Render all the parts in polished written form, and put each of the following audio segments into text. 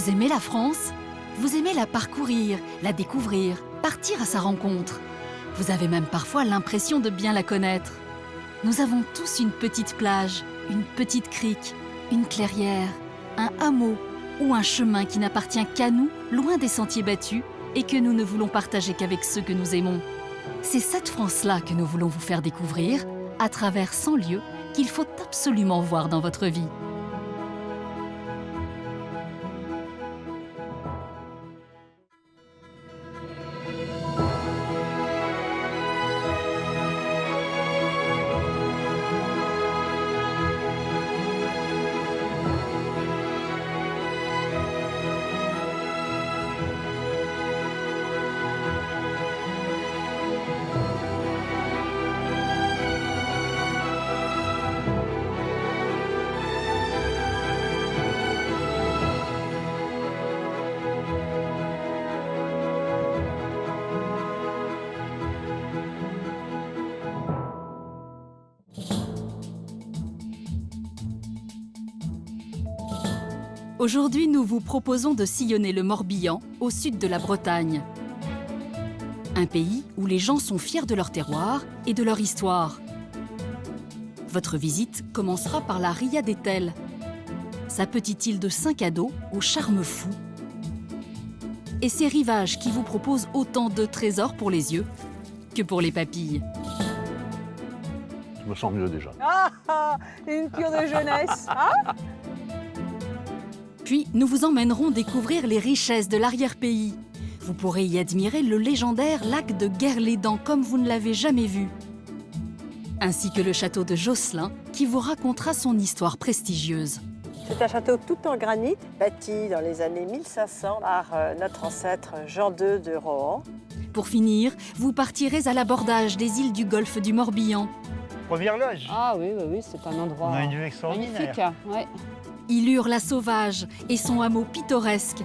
Vous aimez la France? Vous aimez la parcourir, la découvrir, partir à sa rencontre. Vous avez même parfois l'impression de bien la connaître. Nous avons tous une petite plage, une petite crique, une clairière, un hameau ou un chemin qui n'appartient qu'à nous, loin des sentiers battus, et que nous ne voulons partager qu'avec ceux que nous aimons. C'est cette France-là que nous voulons vous faire découvrir à travers 100 lieux qu'il faut absolument voir dans votre vie. Aujourd'hui, nous vous proposons de sillonner le Morbihan, au sud de la Bretagne. Un pays où les gens sont fiers de leur terroir et de leur histoire. Votre visite commencera par la Ria d'Etel, sa petite île de 5 ados au charme fou. Et ses rivages qui vous proposent autant de trésors pour les yeux que pour les papilles. Je me sens mieux déjà. Ah, une cure de jeunesse. Hein? Puis, nous vous emmènerons découvrir les richesses de l'arrière-pays. Vous pourrez y admirer le légendaire lac de Guerlédan comme vous ne l'avez jamais vu. Ainsi que le château de Josselin qui vous racontera son histoire prestigieuse. C'est un château tout en granit, bâti dans les années 1500 par notre ancêtre Jean II de Rohan. Pour finir, vous partirez à l'abordage des îles du golfe du Morbihan. Première loge. Ah oui, c'est un endroit On a une vue extraordinaire. magnifique. Ouais. Illure-la-Sauvage et son hameau pittoresque.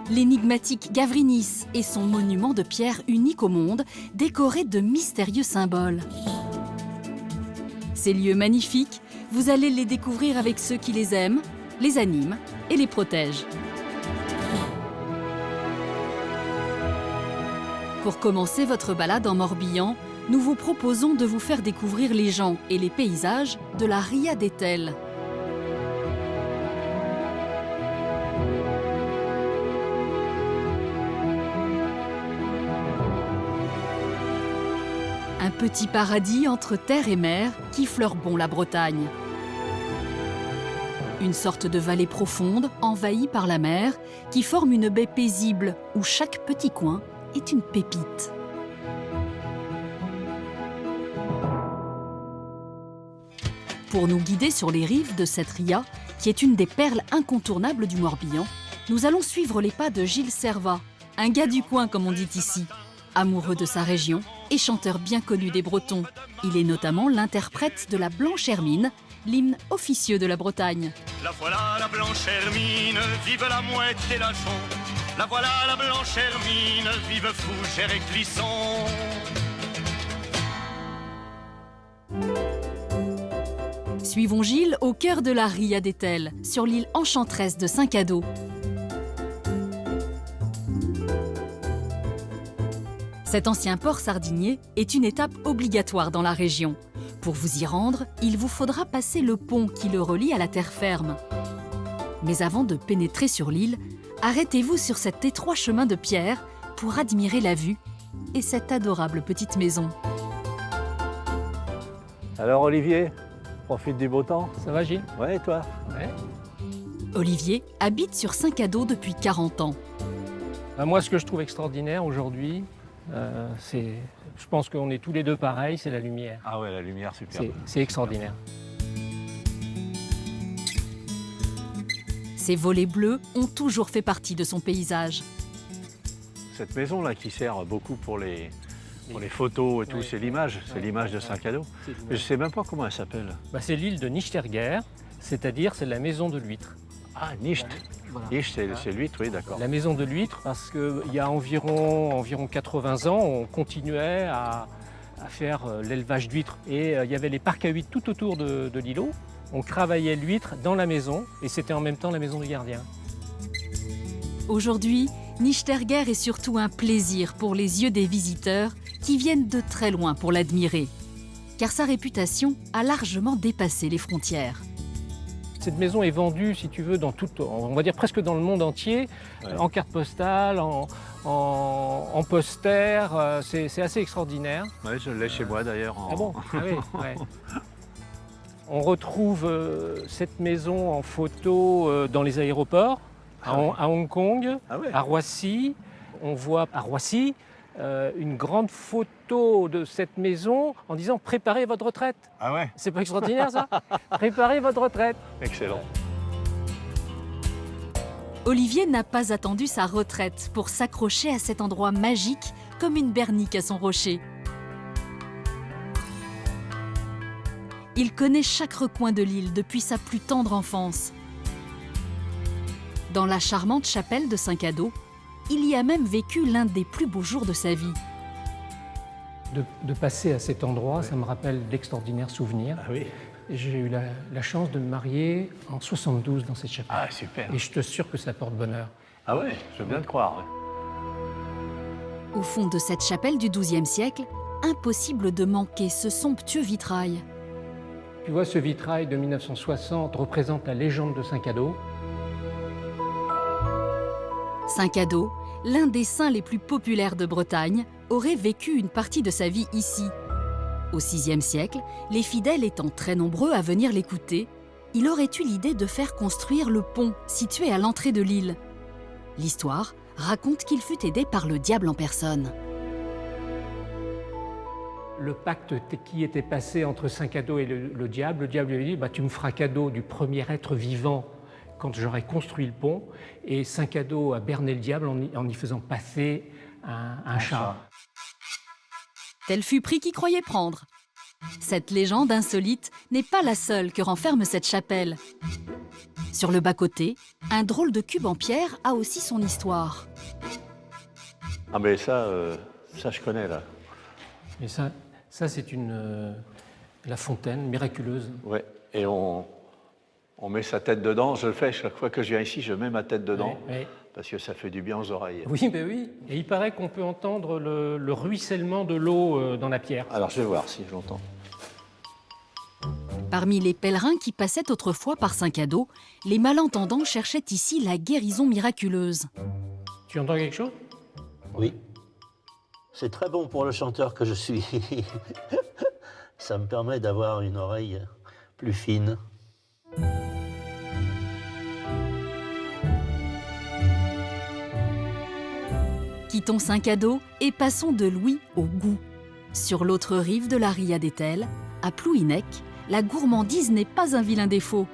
L'énigmatique Gavrinis et son monument de pierre unique au monde, décoré de mystérieux symboles. Ces lieux magnifiques, vous allez les découvrir avec ceux qui les aiment, les animent et les protègent. Pour commencer votre balade en Morbihan, nous vous proposons de vous faire découvrir les gens et les paysages de la Ria d'Etel. Un petit paradis entre terre et mer qui fleure bon la Bretagne. Une sorte de vallée profonde envahie par la mer qui forme une baie paisible où chaque petit coin est une pépite. Pour nous guider sur les rives de cette ria, qui est une des perles incontournables du Morbihan, nous allons suivre les pas de Gilles Servat, un gars du coin comme on dit ici, amoureux de sa région et chanteur bien connu des Bretons. Il est notamment l'interprète de la Blanche Hermine, l'hymne officieux de la Bretagne. La voilà la Blanche Hermine, vive la mouette et la chon. La voilà la Blanche Hermine, vive Fougère et Clisson. Suivons Gilles au cœur de la Ria d'Etel, sur l'île enchanteresse de Saint-Cado. Cet ancien port sardinier est une étape obligatoire dans la région. Pour vous y rendre, il vous faudra passer le pont qui le relie à la terre ferme. Mais avant de pénétrer sur l'île, arrêtez-vous sur cet étroit chemin de pierre pour admirer la vue et cette adorable petite maison. Alors Olivier, profite du beau temps. Ça va Gilles? Ouais, et toi? Ouais. Olivier habite sur Saint-Cado depuis 40 ans. Moi, ce que je trouve extraordinaire aujourd'hui, je pense qu'on est tous les deux pareils, c'est la lumière. Ah ouais, la lumière, super. C'est extraordinaire. Ces volets bleus ont toujours fait partie de son paysage. Cette maison-là qui sert beaucoup pour les photos et tout, Ouais. c'est l'image, Ouais. de Saint-Cado. C'est Mais je sais même pas comment elle s'appelle. c'est l'île de Nichterguer, c'est-à-dire c'est la maison de l'huître. Ah, Nicht. Voilà. Nicht, c'est l'huître, oui, d'accord. La maison de l'huître, parce qu'il y a environ 80 ans, on continuait à faire l'élevage d'huîtres. Et il y avait les parcs à huîtres tout autour de l'îlot. On travaillait l'huître dans la maison et c'était en même temps la maison du gardien. Aujourd'hui, Nichterguer est surtout un plaisir pour les yeux des visiteurs qui viennent de très loin pour l'admirer, car sa réputation a largement dépassé les frontières. Cette maison est vendue, si tu veux, dans tout, on va dire presque dans le monde entier, en carte postale, en poster. C'est assez extraordinaire. Ouais, je l'ai chez moi d'ailleurs. Ah bon? Ah oui, ouais. On retrouve cette maison en photo dans les aéroports, à Hong Kong, à Roissy. On voit à Roissy une grande photo de cette maison en disant « Préparez votre retraite ». Ah ouais? C'est pas extraordinaire ça? Préparez votre retraite. Excellent. Olivier n'a pas attendu sa retraite pour s'accrocher à cet endroit magique comme une bernique à son rocher. Il connaît chaque recoin de l'île depuis sa plus tendre enfance. Dans la charmante chapelle de Saint-Cado, il y a même vécu l'un des plus beaux jours de sa vie. De passer à cet endroit, ça me rappelle d'extraordinaires souvenirs. Ah oui. J'ai eu la chance de me marier en 72 dans cette chapelle. Ah super. Et je te assure que ça porte bonheur. Ah ouais, je veux bien te croire. Au fond de cette chapelle du XIIe siècle, impossible de manquer ce somptueux vitrail. Tu vois, ce vitrail de 1960 représente la légende de Saint-Cado. Saint-Cado, l'un des saints les plus populaires de Bretagne, aurait vécu une partie de sa vie ici. Au VIe siècle, les fidèles étant très nombreux à venir l'écouter, il aurait eu l'idée de faire construire le pont situé à l'entrée de l'île. L'histoire raconte qu'il fut aidé par le diable en personne. Le pacte qui était passé entre Saint-Cado et le diable lui avait dit « Tu me feras cadeau du premier être vivant quand j'aurai construit le pont ». Et Saint-Cado a berné le diable en y faisant passer un chat. Tel fut prix qui croyait prendre. Cette légende insolite n'est pas la seule que renferme cette chapelle. Sur le bas-côté, un drôle de cube en pierre a aussi son histoire. Ah mais ça je connais là. Et ça c'est la fontaine miraculeuse. Ouais. Et on met sa tête dedans. Je le fais chaque fois que je viens ici, je mets ma tête dedans. Ouais. Parce que ça fait du bien aux oreilles. Oui, ben oui. Et il paraît qu'on peut entendre le ruissellement de l'eau dans la pierre. Alors je vais voir si je l'entends. Parmi les pèlerins qui passaient autrefois par Saint-Cado, les malentendants cherchaient ici la guérison miraculeuse. Tu entends quelque chose? Oui. C'est très bon pour le chanteur que je suis. Ça me permet d'avoir une oreille plus fine. Quittons Saint-Cado et passons de l'ouïe au goût. Sur l'autre rive de la Ria d'Etel, à Plouhinec, la gourmandise n'est pas un vilain défaut.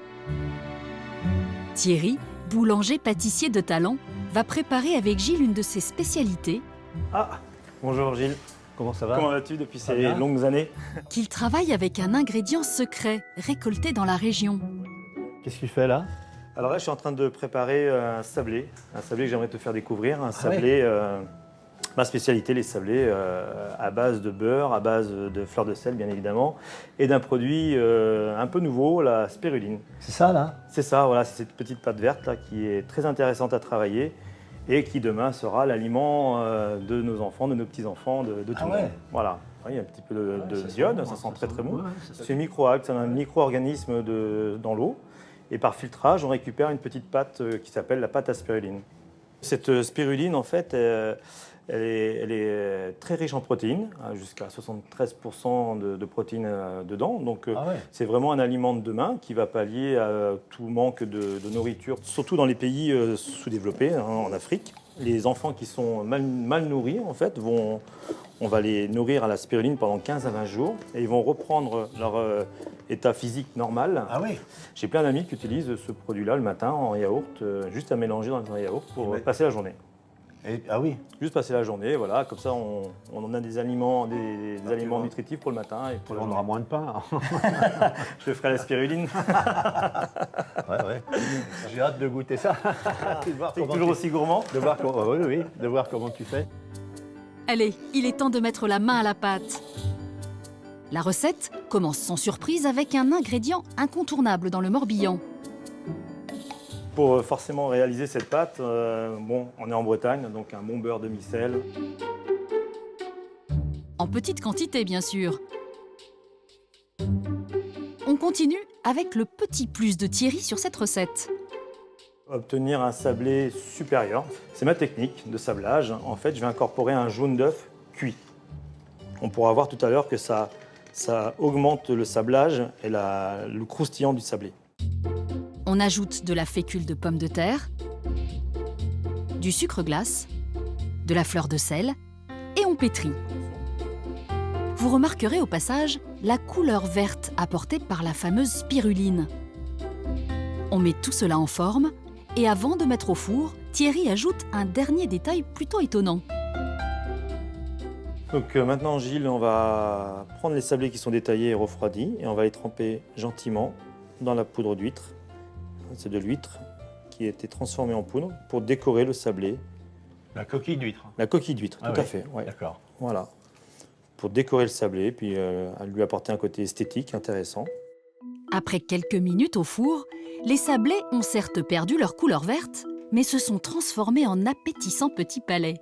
Thierry, boulanger-pâtissier de talent, va préparer avec Gilles une de ses spécialités. Ah, bonjour Gilles. Comment ça va? Comment vas-tu depuis ces bien. longues années? Qu'il travaille avec un ingrédient secret récolté dans la région. Qu'est-ce que tu fais là? Alors là, je suis en train de préparer un sablé que j'aimerais te faire découvrir. Un sablé, ma spécialité, les sablés à base de beurre, à base de fleurs de sel, bien évidemment, et d'un produit un peu nouveau, la spiruline. C'est ça là? C'est ça, voilà, c'est cette petite pâte verte là qui est très intéressante à travailler et qui demain sera l'aliment de nos enfants, de nos petits-enfants, de tout le monde. Voilà. Il y a un petit peu de d'iode, ça sent très bon. C'est microalgue, c'est un micro-organisme dans l'eau. Et par filtrage, on récupère une petite pâte qui s'appelle la pâte à spiruline. Cette spiruline, en fait, elle est très riche en protéines, jusqu'à 73% de protéines dedans. Donc, c'est vraiment un aliment de demain qui va pallier à tout manque de nourriture, surtout dans les pays sous-développés, en Afrique. Les enfants qui sont mal nourris, en fait, on va les nourrir à la spiruline pendant 15 à 20 jours et ils vont reprendre leur état physique normal. Ah oui. J'ai plein d'amis qui utilisent ce produit-là le matin en yaourt, juste à mélanger dans un yaourt pour passer la journée. Ah oui. Juste passer la journée, voilà, comme ça on a des aliments, des aliments nutritifs pour le matin. Et pour On aura moins de pain. Je ferai la spiruline. Ouais. J'ai hâte de goûter ça. C'est toujours aussi gourmand. De voir comment tu fais. Allez, il est temps de mettre la main à la pâte. La recette commence sans surprise avec un ingrédient incontournable dans le Morbihan. Pour forcément réaliser cette pâte, bon, on est en Bretagne, donc un bon beurre demi-sel. En petite quantité, bien sûr. On continue avec le petit plus de Thierry sur cette recette. Obtenir un sablé supérieur, c'est ma technique de sablage. En fait, je vais incorporer un jaune d'œuf cuit. On pourra voir tout à l'heure que ça augmente le sablage et le croustillant du sablé. On ajoute de la fécule de pomme de terre, du sucre glace, de la fleur de sel et on pétrit. Vous remarquerez au passage la couleur verte apportée par la fameuse spiruline. On met tout cela en forme et avant de mettre au four, Thierry ajoute un dernier détail plutôt étonnant. Donc maintenant, Gilles, on va prendre les sablés qui sont détaillés et refroidis et on va les tremper gentiment dans la poudre d'huître. C'est de l'huître qui a été transformée en poudre pour décorer le sablé. La coquille d'huître. La coquille d'huître, tout à oui. fait. Ouais. D'accord. Voilà. Pour décorer le sablé, puis lui apporter un côté esthétique intéressant. Après quelques minutes au four, les sablés ont certes perdu leur couleur verte, mais se sont transformés en appétissants petits palets.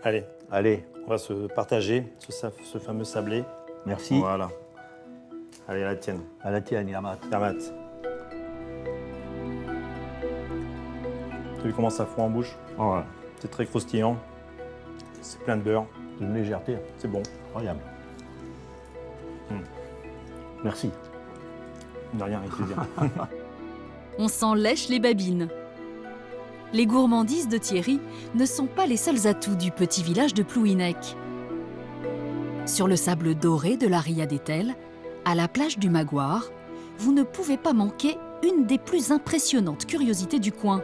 Allez, Allez, on va se partager ce fameux sablé. merci. Voilà. Allez, à la tienne. À la tienne, Yamat. Yamat. Tu as vu comment ça fond en bouche? Ouais. C'est très croustillant. C'est plein de beurre. Une légèreté. C'est bon. Incroyable. Merci. De rien, avec plaisir. On s'en lèche les babines. Les gourmandises de Thierry ne sont pas les seuls atouts du petit village de Plouhinec. Sur le sable doré de la Ria d'Etel, à la plage du Magoire, vous ne pouvez pas manquer une des plus impressionnantes curiosités du coin.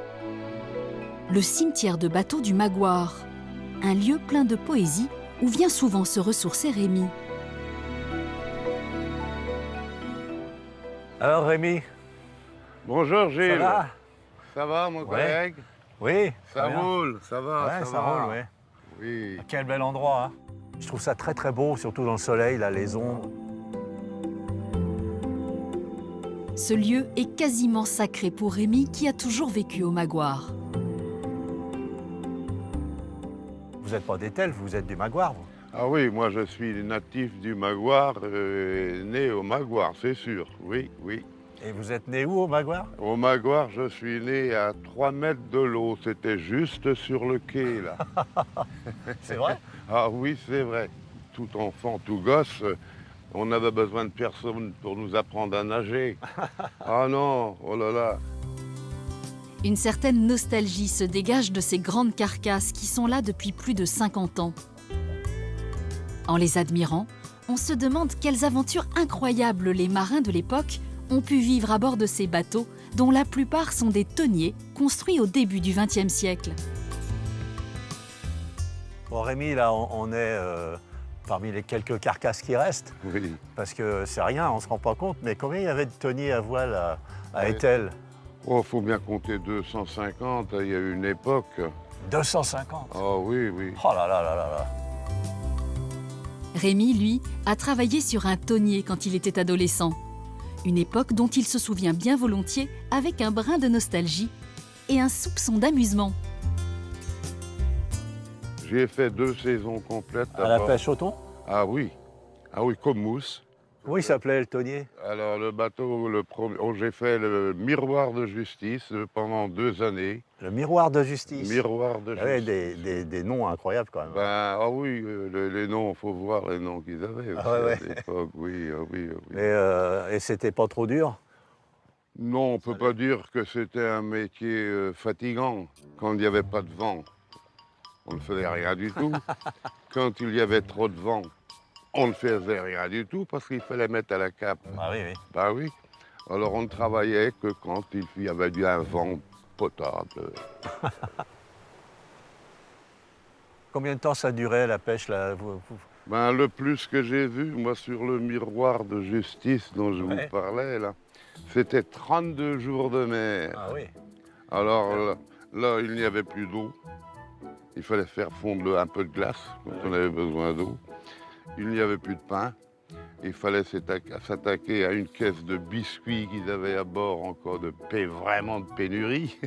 Le cimetière de bateaux du Magoire, un lieu plein de poésie où vient souvent se ressourcer Rémi. Alors Rémi, Bonjour Gilles. ça va? Ça va mon Ouais. collègue? Oui. Ça très bien. roule, ça va, Ouais, ça ça va. roule, ouais. Oui. Quel bel endroit, hein. Je trouve ça très très beau, surtout dans le soleil, là, les ombres. Ce lieu est quasiment sacré pour Rémi qui a toujours vécu au Magoire. Vous n'êtes pas d'Etel, vous êtes du Magoire, vous. Ah oui, moi je suis natif du Magoire, né au Magoire, c'est sûr. Oui, oui. Et vous êtes né où au Magoire? Au Magoire, je suis né à 3 mètres de l'eau. C'était juste sur le quai, là. C'est vrai? Ah oui, c'est vrai. Tout enfant, tout gosse, on avait besoin de personne pour nous apprendre à nager. Ah non, oh là là. Une certaine nostalgie se dégage de ces grandes carcasses qui sont là depuis plus de 50 ans. En les admirant, on se demande quelles aventures incroyables les marins de l'époque ont pu vivre à bord de ces bateaux, dont la plupart sont des tonniers construits au début du XXe siècle. Bon Rémi, là on est parmi les quelques carcasses qui restent, Oui. parce que c'est rien, on ne se rend pas compte, mais combien il y avait de tonniers à voile à Ouais. Etel? Oh, faut bien compter 250, il y a eu une époque. 250. Oh oui, oui. Oh là là là là là. Rémi, lui, a travaillé sur un tonnier quand il était adolescent. Une époque dont il se souvient bien volontiers avec un brin de nostalgie et un soupçon d'amusement. J'ai fait 2 saisons complètes. À la bord. pêche au thon? Ah oui, comme mousse. Oui, il s'appelait le tonnier. Alors le bateau, j'ai fait le miroir de justice pendant 2 années. Le miroir de justice. Miroir de Il y avait justice. des noms incroyables quand même. Ben, ah oui, les noms, il faut voir les noms qu'ils avaient aussi ouais, ouais. à l'époque. Oui, ah oui, ah oui. Et c'était pas trop dur? Non, on ne peut pas dire que c'était un métier fatigant quand il n'y avait pas de vent. On ne faisait rien du tout. Quand il y avait trop de vent, on ne faisait rien du tout parce qu'il fallait mettre à la cape. Ah oui, oui. Bah oui. Alors on ne travaillait que quand il y avait un vent potable. Combien de temps ça durait la pêche là? Ben, le plus que j'ai vu, moi, sur le miroir de justice dont je vous parlais, là, c'était 32 jours de mer. Ah oui. Alors là, il n'y avait plus d'eau. Il fallait faire fondre un peu de glace quand on avait besoin d'eau. Il n'y avait plus de pain. Il fallait s'attaquer à une caisse de biscuits qu'ils avaient à bord, encore vraiment de pénurie.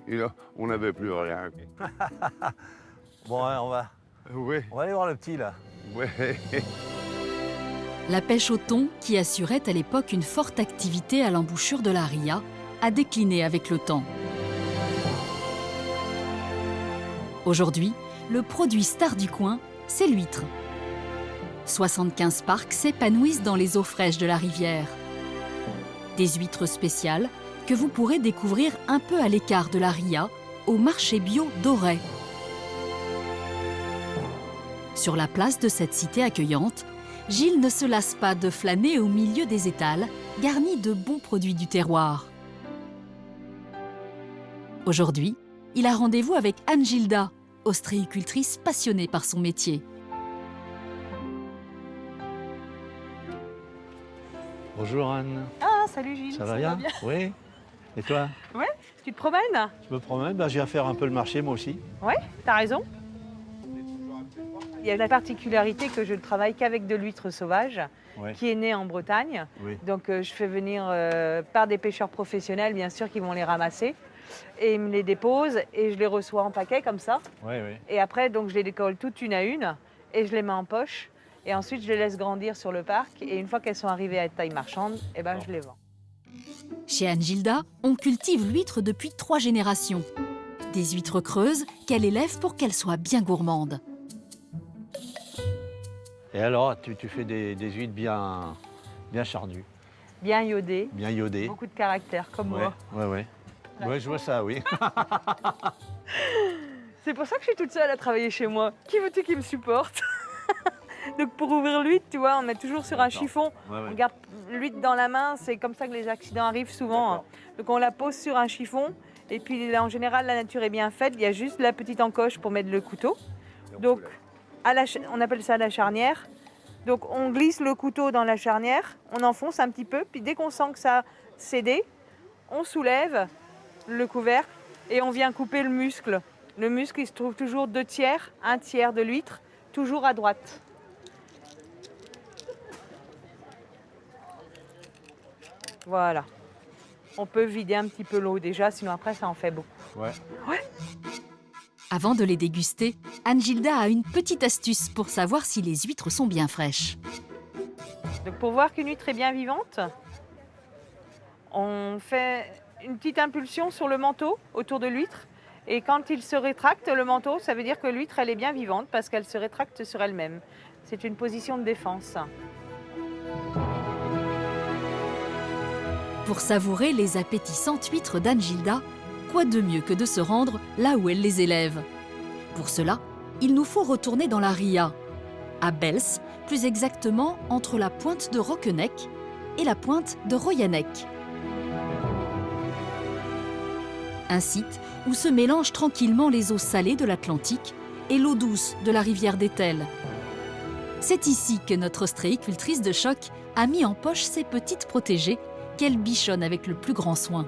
Et là, on n'avait plus rien. Bon, hein, on va aller voir le petit, là. Ouais. La pêche au thon, qui assurait à l'époque une forte activité à l'embouchure de la Ria, a décliné avec le temps. Aujourd'hui, le produit star du coin, c'est l'huître. 75 parcs s'épanouissent dans les eaux fraîches de la rivière. Des huîtres spéciales que vous pourrez découvrir un peu à l'écart de la Ria, au marché bio d'Auray. Sur la place de cette cité accueillante, Gilles ne se lasse pas de flâner au milieu des étals, garnis de bons produits du terroir. Aujourd'hui, il a rendez-vous avec Anne-Gilda, ostréicultrice passionnée par son métier. Bonjour Anne. Ah, salut Gilles. Ça va bien? Oui. Et toi? Ouais, tu te promènes? Je me promène, je viens faire un peu le marché moi aussi. Ouais, t'as raison. Il y a la particularité que je ne travaille qu'avec de l'huître sauvage, qui est née en Bretagne. Oui. Donc je fais venir par des pêcheurs professionnels, bien sûr, qui vont les ramasser. Et ils me les déposent et je les reçois en paquet comme ça. Oui, oui. Et après, donc, je les décolle toutes une à une et je les mets en poche. Et ensuite, je les laisse grandir sur le parc. Et une fois qu'elles sont arrivées à taille marchande, je les vends. Chez Anne-Gilda, on cultive l'huître depuis 3 générations. Des huîtres creuses qu'elle élève pour qu'elles soient bien gourmandes. Et alors, tu fais des huîtres bien charnues, Bien iodées, bien iodées. beaucoup de caractère, comme moi. Ouais. Ouais, je vois ça, oui. C'est pour ça que je suis toute seule à travailler chez moi. Qui veux-tu qui me supporte? Donc pour ouvrir l'huître, tu vois, on met toujours sur un chiffon. On garde l'huître dans la main, c'est comme ça que les accidents arrivent souvent. Hein. Donc on la pose sur un chiffon. Et puis là, en général, la nature est bien faite. Il y a juste la petite encoche pour mettre le couteau. Donc on appelle ça la charnière. Donc on glisse le couteau dans la charnière, on enfonce un petit peu. Puis dès qu'on sent que ça a cédé, on soulève le couvercle et on vient couper le muscle. Le muscle, il se trouve toujours 2 tiers, 1 tiers de l'huître, toujours à droite. Voilà. On peut vider un petit peu l'eau déjà, sinon après ça en fait beaucoup. Ouais. Avant de les déguster, Anne-Gilda a une petite astuce pour savoir si les huîtres sont bien fraîches. Donc pour voir qu'une huître est bien vivante, on fait une petite impulsion sur le manteau autour de l'huître. Et quand il se rétracte, le manteau, ça veut dire que l'huître, elle est bien vivante parce qu'elle se rétracte sur elle-même. C'est une position de défense. Pour savourer les appétissantes huîtres d'Anne-Gilda, quoi de mieux que de se rendre là où elle les élève? Pour cela, il nous faut retourner dans la Ria, à Bels, plus exactement entre la pointe de Roquenec et la pointe de Royanec. Un site où se mélangent tranquillement les eaux salées de l'Atlantique et l'eau douce de la rivière d'Etel. C'est ici que notre ostréicultrice de choc a mis en poche ses petites protégées qu'elle bichonne avec le plus grand soin.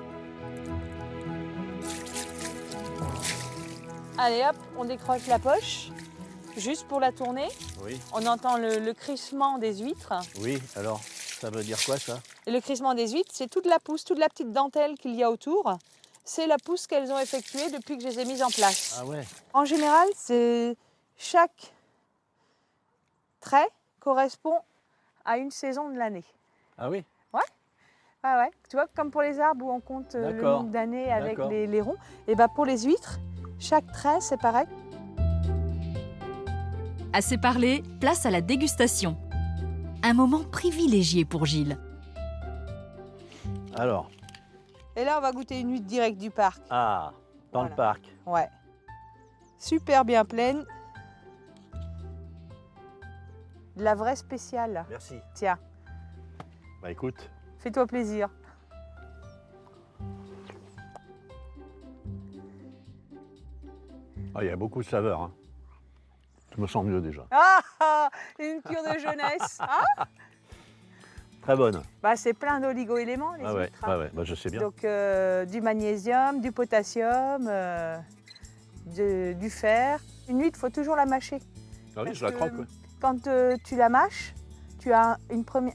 Allez hop, on décroche la poche, juste pour la tourner. Oui. On entend le crissement des huîtres. Oui, alors, ça veut dire quoi ça? Et le crissement des huîtres, c'est toute la pousse, toute la petite dentelle qu'il y a autour. C'est la pousse qu'elles ont effectuée depuis que je les ai mises en place. Ah ouais. En général, c'est chaque trait correspond à une saison de l'année. Ah oui? Ouais. Tu vois, comme pour les arbres où on compte le nombre d'années avec les ronds, et ben pour les huîtres, chaque trait, c'est pareil. Assez parlé, place à la dégustation. Un moment privilégié pour Gilles. Alors. Et là, on va goûter une huître directe du parc. Ah, dans le parc. Ouais. Super bien pleine. De la vraie spéciale. Merci. Tiens, Bah écoute. fais-toi plaisir. Ah, il y a beaucoup de saveurs. Hein. Je me sens mieux déjà. Ah, une cure de jeunesse. Hein? Très bonne. Bah, c'est plein d'oligo-éléments, les huîtres. Hein. Bah, je sais bien. Donc, du magnésium, du potassium, du fer. Une huître, il faut toujours la mâcher. Ah oui, Parce je la que croque. Ouais. quand tu la mâches, tu as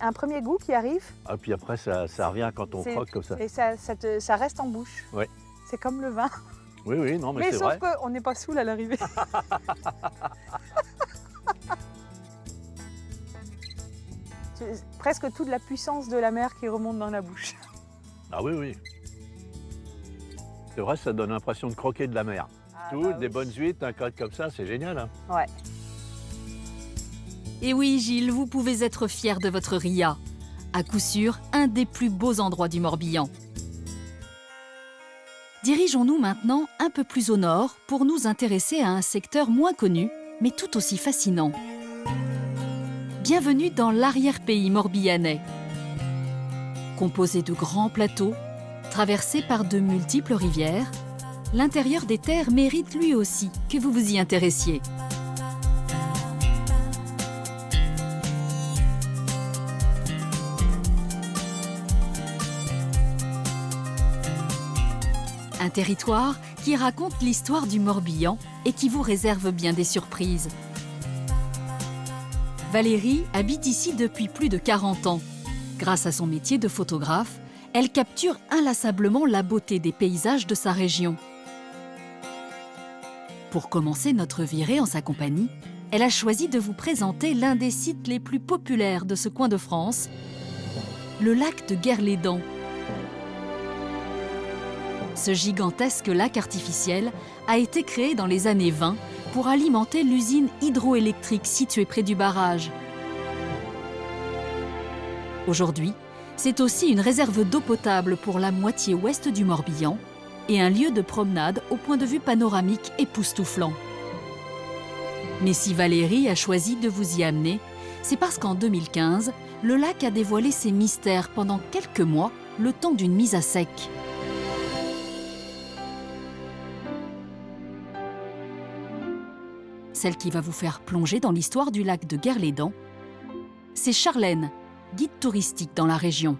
un premier goût qui arrive. Ah, puis après, ça revient quand on croque comme ça. Et ça reste en bouche. Oui. C'est comme le vin. Oui, non, mais c'est vrai. Mais sauf qu'on n'est pas saoul à l'arrivée. C'est presque toute la puissance de la mer qui remonte dans la bouche. Ah oui. C'est vrai, ça donne l'impression de croquer de la mer. Des bonnes huîtres, un croque comme ça, c'est génial. Hein. Ouais. Et oui, Gilles, vous pouvez être fier de votre ria. À coup sûr, un des plus beaux endroits du Morbihan. Dirigeons-nous maintenant un peu plus au nord pour nous intéresser à un secteur moins connu, mais tout aussi fascinant. Bienvenue dans l'arrière-pays morbihanais. Composé de grands plateaux, traversé par de multiples rivières, l'intérieur des terres mérite lui aussi que vous vous y intéressiez. Un territoire qui raconte l'histoire du Morbihan et qui vous réserve bien des surprises. Valérie habite ici depuis plus de 40 ans. Grâce à son métier de photographe, elle capture inlassablement la beauté des paysages de sa région. Pour commencer notre virée en sa compagnie, elle a choisi de vous présenter l'un des sites les plus populaires de ce coin de France, le lac de Guerlédan. Ce gigantesque lac artificiel a été créé dans les années 20 pour alimenter l'usine hydroélectrique située près du barrage. Aujourd'hui, c'est aussi une réserve d'eau potable pour la moitié ouest du Morbihan et un lieu de promenade au point de vue panoramique époustouflant. Mais si Valérie a choisi de vous y amener, c'est parce qu'en 2015, le lac a dévoilé ses mystères pendant quelques mois, le temps d'une mise à sec. Celle qui va vous faire plonger dans l'histoire du lac de Guerlédan, c'est Charlène, guide touristique dans la région.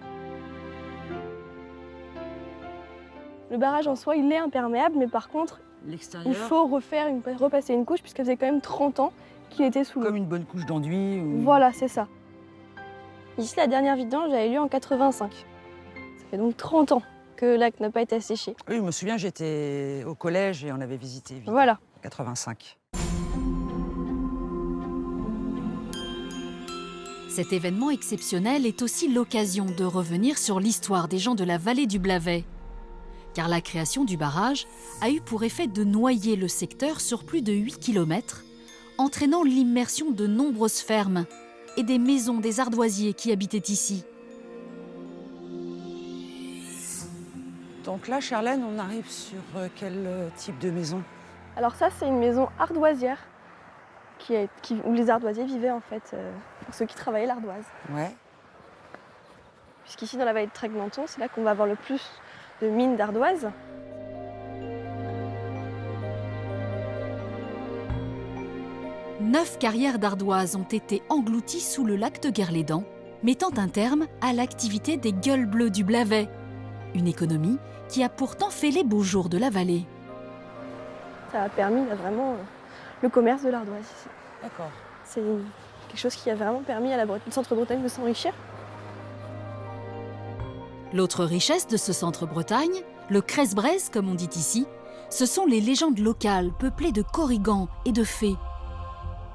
Le barrage en soi, il est imperméable, mais par contre, il faut repasser une couche, puisque ça faisait quand même 30 ans qu'il était sous l'eau. Comme une bonne couche d'enduit ou... Voilà, c'est ça. Ici, la dernière vidange avait lieu en 85. Ça fait donc 30 ans que le lac n'a pas été asséché. Oui, je me souviens, j'étais au collège et on avait visité, évidemment, voilà. 85. Cet événement exceptionnel est aussi l'occasion de revenir sur l'histoire des gens de la vallée du Blavet. Car la création du barrage a eu pour effet de noyer le secteur sur plus de 8 km, entraînant l'immersion de nombreuses fermes et des maisons des ardoisiers qui habitaient ici. Donc là, Charlène, on arrive sur quel type de maison? Alors ça, c'est une maison ardoisière où les ardoisiers vivaient en fait, pour ceux qui travaillaient l'ardoise. Ouais. Puisqu'ici, dans la vallée de Trègue-Menton, c'est là qu'on va avoir le plus de mines d'ardoise. Neuf carrières d'ardoise ont été englouties sous le lac de Guerlédan, mettant un terme à l'activité des gueules bleues du Blavet. Une économie qui a pourtant fait les beaux jours de la vallée. Ça a permis vraiment le commerce de l'ardoise ici. D'accord. C'est quelque chose qui a vraiment permis à la Centre-Bretagne de s'enrichir. L'autre richesse de ce centre-Bretagne, le Cresse-Braise comme on dit ici, ce sont les légendes locales peuplées de corrigans et de fées.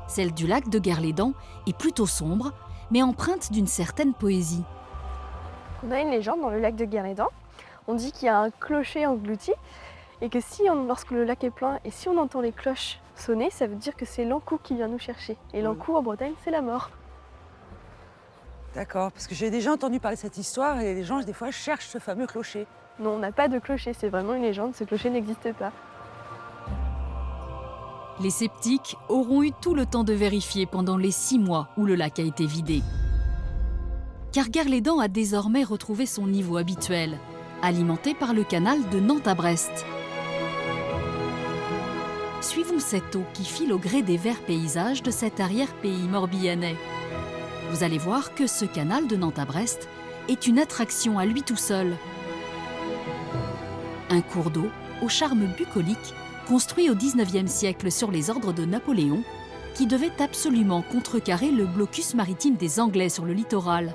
Celle du lac de Guerlédan est plutôt sombre, mais empreinte d'une certaine poésie. On a une légende dans le lac de Guerlédan. On dit qu'il y a un clocher englouti et que lorsque le lac est plein et si on entend les cloches sonner, ça veut dire que c'est l'Ankou qui vient nous chercher. Et l'Ankou en Bretagne, c'est la mort. D'accord, parce que j'ai déjà entendu parler de cette histoire et les gens, des fois, cherchent ce fameux clocher. Non, on n'a pas de clocher, c'est vraiment une légende, ce clocher n'existe pas. Les sceptiques auront eu tout le temps de vérifier pendant les 6 mois où le lac a été vidé. Car Guerlédan a désormais retrouvé son niveau habituel, alimenté par le canal de Nantes à Brest. Suivons cette eau qui file au gré des verts paysages de cet arrière-pays morbihanais. Vous allez voir que ce canal de Nantes à Brest est une attraction à lui tout seul. Un cours d'eau au charme bucolique, construit au XIXe siècle sur les ordres de Napoléon, qui devait absolument contrecarrer le blocus maritime des Anglais sur le littoral.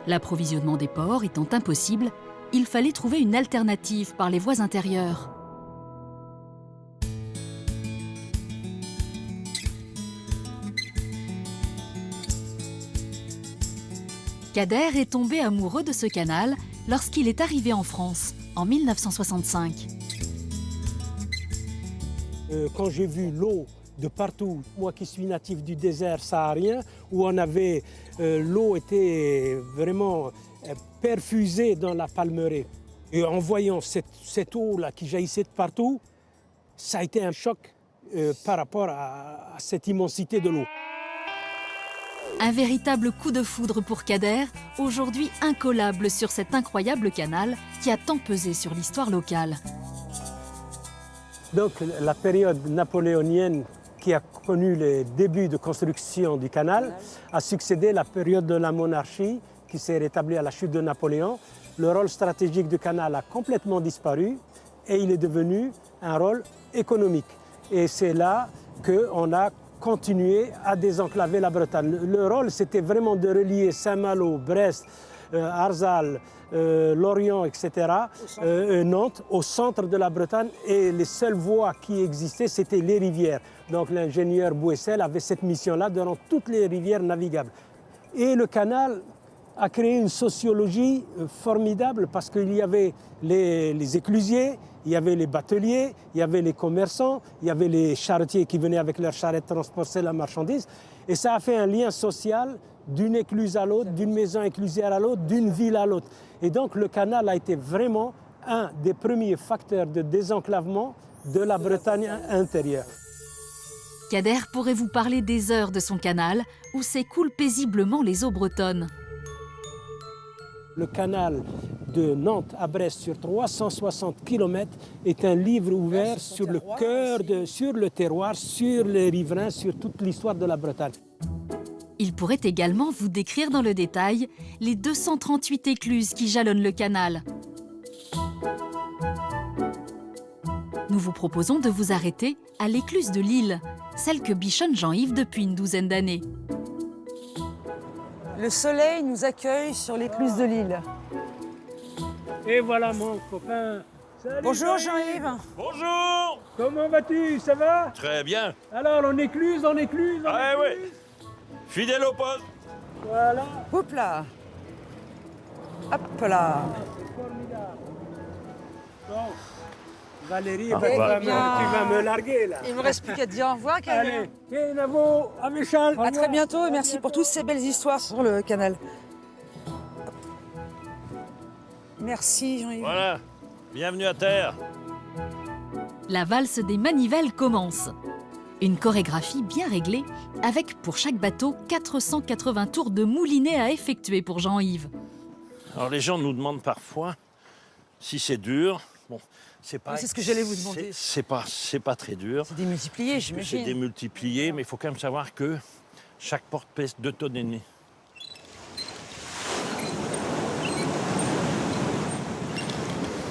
L'approvisionnement des ports étant impossible, il fallait trouver une alternative par les voies intérieures. Kader est tombé amoureux de ce canal lorsqu'il est arrivé en France, en 1965. Quand j'ai vu l'eau de partout, moi qui suis natif du désert saharien, où on avait l'eau était vraiment perfusée dans la Palmeraie. Et en voyant cette eau-là qui jaillissait de partout, ça a été un choc par rapport à cette immensité de l'eau. Un véritable coup de foudre pour Kader, aujourd'hui incollable sur cet incroyable canal qui a tant pesé sur l'histoire locale. Donc la période napoléonienne qui a connu les débuts de construction du canal a succédé à la période de la monarchie qui s'est rétablie à la chute de Napoléon. Le rôle stratégique du canal a complètement disparu et il est devenu un rôle économique. Et c'est là qu'on a continué à désenclaver la Bretagne. Le rôle, c'était vraiment de relier Saint-Malo, Brest, Arzal, Lorient, etc., Nantes, au centre de la Bretagne. Et les seules voies qui existaient, c'était les rivières. Donc l'ingénieur Bouessel avait cette mission-là de rendre toutes les rivières navigables. Et le canal a créé une sociologie formidable parce qu'il y avait les éclusiers, il y avait les bateliers, il y avait les commerçants, il y avait les charretiers qui venaient avec leurs charrettes transporter la marchandise. Et ça a fait un lien social d'une écluse à l'autre, d'une maison éclusière à l'autre, d'une ville à l'autre. Et donc le canal a été vraiment un des premiers facteurs de désenclavement de la Bretagne intérieure. Kader pourrait vous parler des heures de son canal où s'écoulent paisiblement les eaux bretonnes. Le canal de Nantes à Brest sur 360 km est un livre ouvert sur le cœur, sur le terroir, sur les riverains, sur toute l'histoire de la Bretagne. Il pourrait également vous décrire dans le détail les 238 écluses qui jalonnent le canal. Nous vous proposons de vous arrêter à l'écluse de Lille, celle que bichonne Jean-Yves depuis une douzaine d'années. Le soleil nous accueille sur l'écluse de Lille. Et voilà mon copain. Salut, bonjour Jean-Yves. Bonjour. Comment vas-tu? Ça va? Très bien. Alors on écluse. Ah ouais. Fidèle au poste. Voilà. Hop là. Hop là. Bon. Valérie, tu vas me larguer là. Il ne me reste plus qu'à te dire au revoir. Allez, Kenavo, à Michel. À très bientôt et merci pour toutes ces belles histoires sur le canal. Merci Jean-Yves. Voilà, bienvenue à terre. La valse des manivelles commence. Une chorégraphie bien réglée, avec pour chaque bateau 480 tours de moulinet à effectuer pour Jean-Yves. Alors les gens nous demandent parfois si c'est dur. Bon, c'est pas. C'est ce que j'allais vous demander. C'est pas très dur. C'est démultiplié, j'imagine. C'est démultiplié, mais il faut quand même savoir que chaque porte pèse 2 tonnes et demie.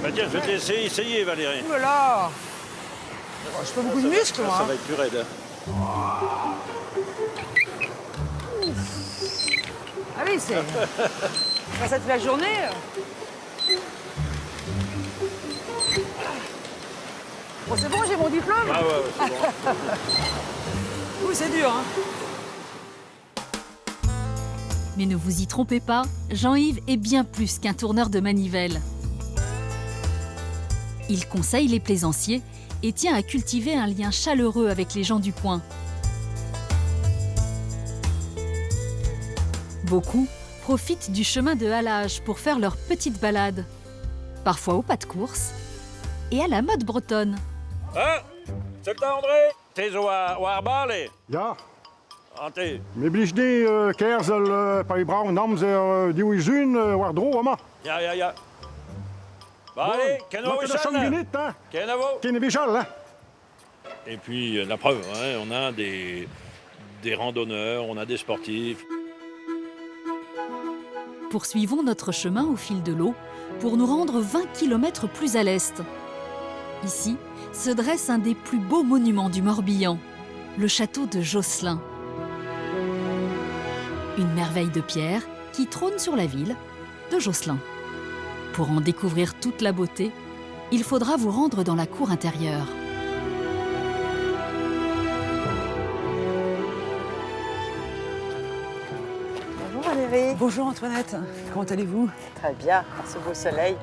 Bah tiens, je vais te laisser essayer, Valérie. Oh là là. Je fais beaucoup de muscles, moi. Ça va être plus raide. Ah oui, c'est... ça te fait la journée. Bon, c'est bon, j'ai mon diplôme. Ah ouais, c'est bon. Oui, c'est dur, hein. Mais ne vous y trompez pas, Jean-Yves est bien plus qu'un tourneur de manivelle. Il conseille les plaisanciers et tient à cultiver un lien chaleureux avec les gens du coin. Beaucoup profitent du chemin de halage pour faire leur petite balade, parfois au pas de course et à la mode bretonne. Ah, c'est le temps, André. T'es au arbale. Ja. Ante. Mais blis die kerzel bij Brown nam ze die wijzun waar dromen. Ja. Bah allez, Kenavo Kenavo. Et puis la preuve, hein, on a des randonneurs, on a des sportifs. Poursuivons notre chemin au fil de l'eau pour nous rendre 20 km plus à l'est. Ici se dresse un des plus beaux monuments du Morbihan, le château de Josselin. Une merveille de pierre qui trône sur la ville de Josselin. Pour en découvrir toute la beauté, il faudra vous rendre dans la cour intérieure. Bonjour Valérie. Bonjour Antoinette. Comment allez-vous? Très bien, par ce beau soleil.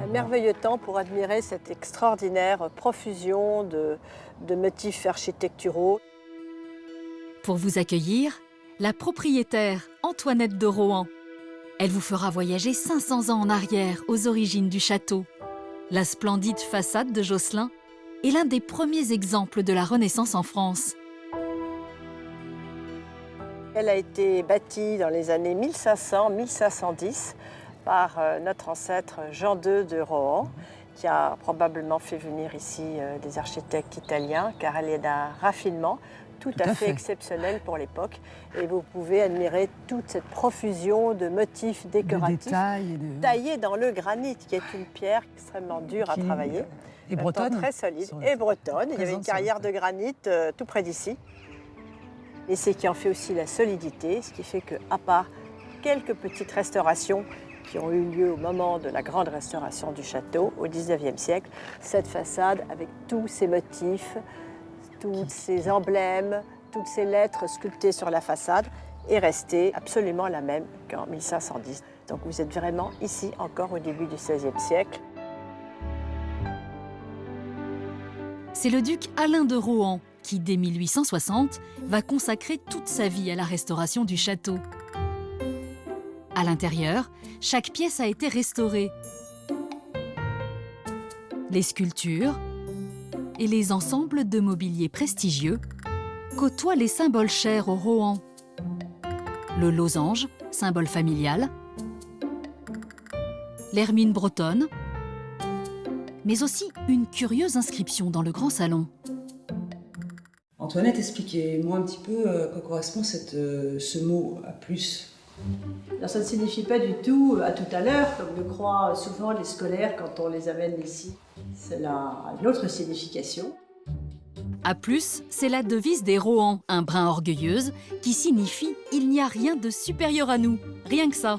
Un merveilleux temps pour admirer cette extraordinaire profusion de motifs architecturaux. Pour vous accueillir, la propriétaire Antoinette de Rohan. Elle vous fera voyager 500 ans en arrière aux origines du château. La splendide façade de Josselin est l'un des premiers exemples de la Renaissance en France. Elle a été bâtie dans les années 1500-1510 par notre ancêtre Jean II de Rohan, qui a probablement fait venir ici des architectes italiens, car elle est d'un raffinement tout à fait exceptionnel pour l'époque. Et vous pouvez admirer toute cette profusion de motifs décoratifs taillés dans le granit, qui est une pierre extrêmement dure à travailler. Et bretonne. Très solide. Et bretonne. Il y avait une carrière de granit tout près d'ici. Et c'est qui en fait aussi la solidité, ce qui fait qu'à part quelques petites restaurations qui ont eu lieu au moment de la grande restauration du château au XIXe siècle, cette façade avec tous ces motifs, tous ces emblèmes, toutes ces lettres sculptées sur la façade est restée absolument la même qu'en 1510. Donc vous êtes vraiment ici encore au début du XVIe siècle. C'est le duc Alain de Rohan qui, dès 1860, va consacrer toute sa vie à la restauration du château. À l'intérieur, chaque pièce a été restaurée. Les sculptures et les ensembles de mobilier prestigieux côtoient les symboles chers aux Rohan. Le losange, symbole familial, l'hermine bretonne, mais aussi une curieuse inscription dans le grand salon. Antoinette, expliquez-moi un petit peu à quoi correspond ce mot « à plus ». Alors, ça ne signifie pas du tout « à tout à l'heure », comme le croient souvent les scolaires quand on les amène ici. C'est une autre signification. A plus, c'est la devise des Rohan, un brin orgueilleuse, qui signifie « il n'y a rien de supérieur à nous », rien que ça.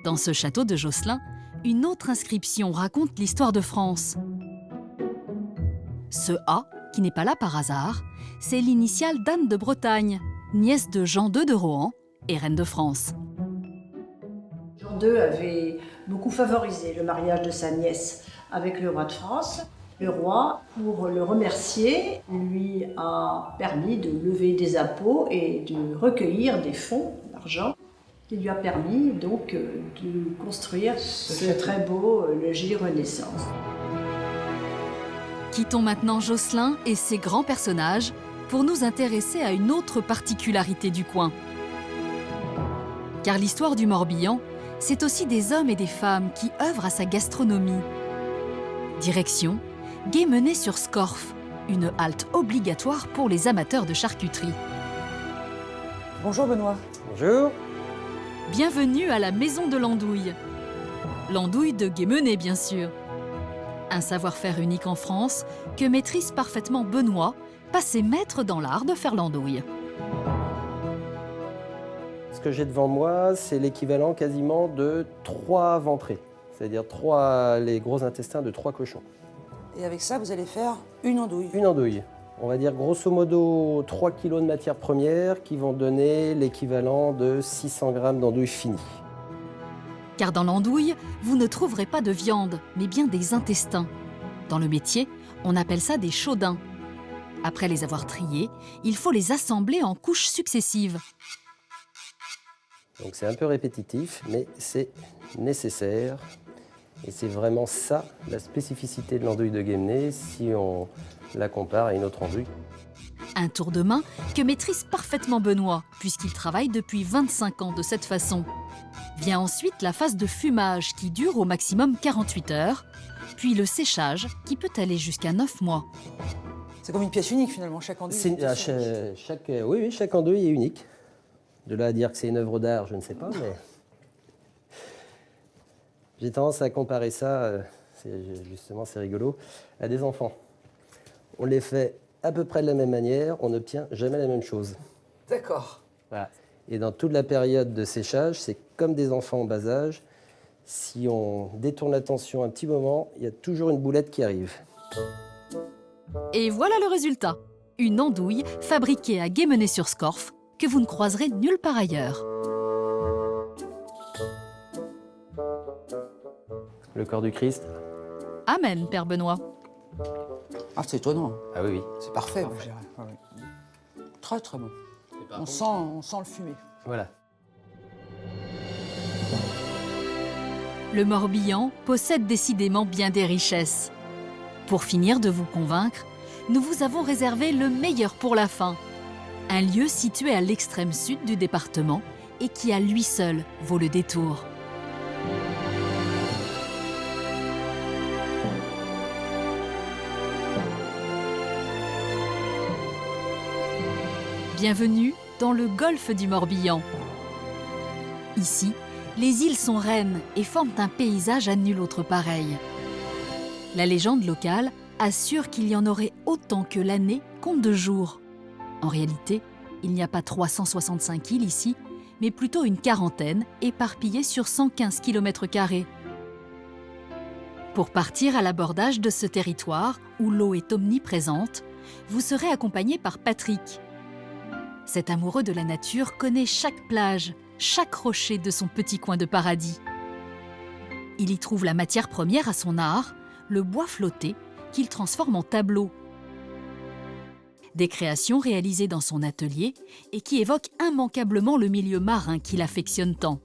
Dans ce château de Josselin, une autre inscription raconte l'histoire de France. Ce A, qui n'est pas là par hasard, c'est l'initiale d'Anne de Bretagne, nièce de Jean II de Rohan et reine de France. Jean II avait beaucoup favorisé le mariage de sa nièce avec le roi de France. Le roi, pour le remercier, lui a permis de lever des impôts et de recueillir des fonds d'argent qui lui a permis donc de construire ce très beau logis Renaissance. Quittons maintenant Josselin et ses grands personnages pour nous intéresser à une autre particularité du coin. Car l'histoire du Morbihan, c'est aussi des hommes et des femmes qui œuvrent à sa gastronomie. Direction, Guémené-sur-Scorff, une halte obligatoire pour les amateurs de charcuterie. Bonjour Benoît. Bonjour. Bienvenue à la maison de l'andouille. L'andouille de Guémené, bien sûr. Un savoir-faire unique en France que maîtrise parfaitement Benoît, passé maître dans l'art de faire l'andouille. Ce que j'ai devant moi, c'est l'équivalent quasiment de 3 ventrées, c'est-à-dire les gros intestins de 3 cochons. Et avec ça, vous allez faire une andouille. Une andouille. On va dire grosso modo 3 kg de matières premières qui vont donner l'équivalent de 600 grammes d'andouille finie. Car dans l'andouille, vous ne trouverez pas de viande, mais bien des intestins. Dans le métier, on appelle ça des chaudins. Après les avoir triés, il faut les assembler en couches successives. Donc c'est un peu répétitif, mais c'est nécessaire. Et c'est vraiment ça, la spécificité de l'andouille de Guémené, si on la compare à une autre andouille. Un tour de main que maîtrise parfaitement Benoît, puisqu'il travaille depuis 25 ans de cette façon. Vient ensuite la phase de fumage qui dure au maximum 48 heures, puis le séchage qui peut aller jusqu'à 9 mois. C'est comme une pièce unique finalement, chaque andouille. Oui, chaque andouille est unique. De là à dire que c'est une œuvre d'art, je ne sais pas, mais j'ai tendance à comparer ça, justement c'est rigolo, à des enfants. On les fait à peu près de la même manière, on n'obtient jamais la même chose. D'accord. Voilà. Et dans toute la période de séchage, c'est comme des enfants en bas âge. Si on détourne l'attention un petit moment, il y a toujours une boulette qui arrive. Et voilà le résultat. Une andouille fabriquée à Guémené-sur-Scorff que vous ne croiserez nulle part ailleurs. Le corps du Christ. Amen, Père Benoît. Ah, c'est étonnant. Ah oui, oui. C'est parfait, moi, je dirais. Ah oui. Très, très bon. On sent le fumet. Voilà. Le Morbihan possède décidément bien des richesses. Pour finir de vous convaincre, nous vous avons réservé le meilleur pour la fin. Un lieu situé à l'extrême sud du département et qui à lui seul vaut le détour. Bienvenue dans le golfe du Morbihan. Ici, les îles sont reines et forment un paysage à nul autre pareil. La légende locale assure qu'il y en aurait autant que l'année compte de jours. En réalité, il n'y a pas 365 îles ici, mais plutôt une quarantaine éparpillées sur 115 km². Pour partir à l'abordage de ce territoire où l'eau est omniprésente, vous serez accompagné par Patrick. Cet amoureux de la nature connaît chaque plage, chaque rocher de son petit coin de paradis. Il y trouve la matière première à son art, le bois flotté, qu'il transforme en tableau. Des créations réalisées dans son atelier et qui évoquent immanquablement le milieu marin qu'il affectionne tant.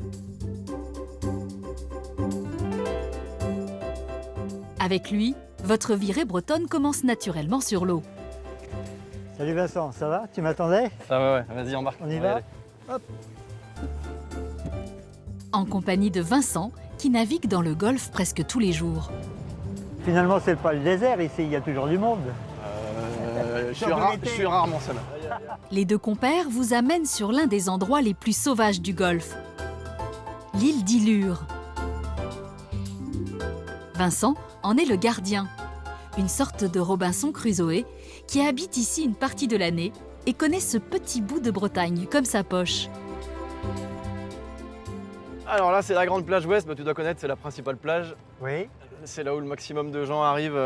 Avec lui, votre virée bretonne commence naturellement sur l'eau. Salut Vincent, ça va? Tu m'attendais? Ça va, ouais, vas-y, embarque. On y va? Hop. En compagnie de Vincent, qui navigue dans le golfe presque tous les jours. Finalement, c'est pas le désert ici, il y a toujours du monde. Je suis rarement seul. Les deux compères vous amènent sur l'un des endroits les plus sauvages du golfe, l'île d'Ilure. Vincent en est le gardien, une sorte de Robinson Crusoe qui habite ici une partie de l'année et connaît ce petit bout de Bretagne comme sa poche. Alors là, c'est la grande plage ouest, tu dois connaître, c'est la principale plage. Oui. C'est là où le maximum de gens arrivent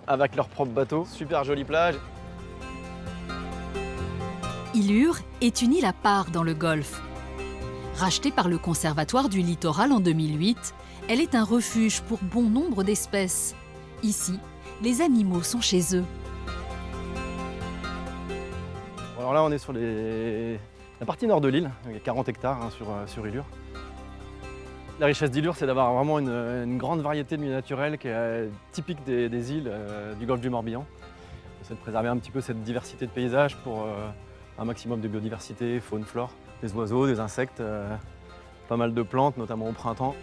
avec leur propre bateau. Super jolie plage. Ilure est une île à part dans le golfe. Rachetée par le Conservatoire du littoral en 2008, elle est un refuge pour bon nombre d'espèces. Ici, les animaux sont chez eux. Alors là, on est sur la partie nord de l'île, il y a 40 hectares sur Ilure. La richesse d'Ilure, c'est d'avoir vraiment une grande variété de milieux naturels qui est typique des îles du golfe du Morbihan. C'est de préserver un petit peu cette diversité de paysages pour un maximum de biodiversité, faune, flore, des oiseaux, des insectes, pas mal de plantes, notamment au printemps.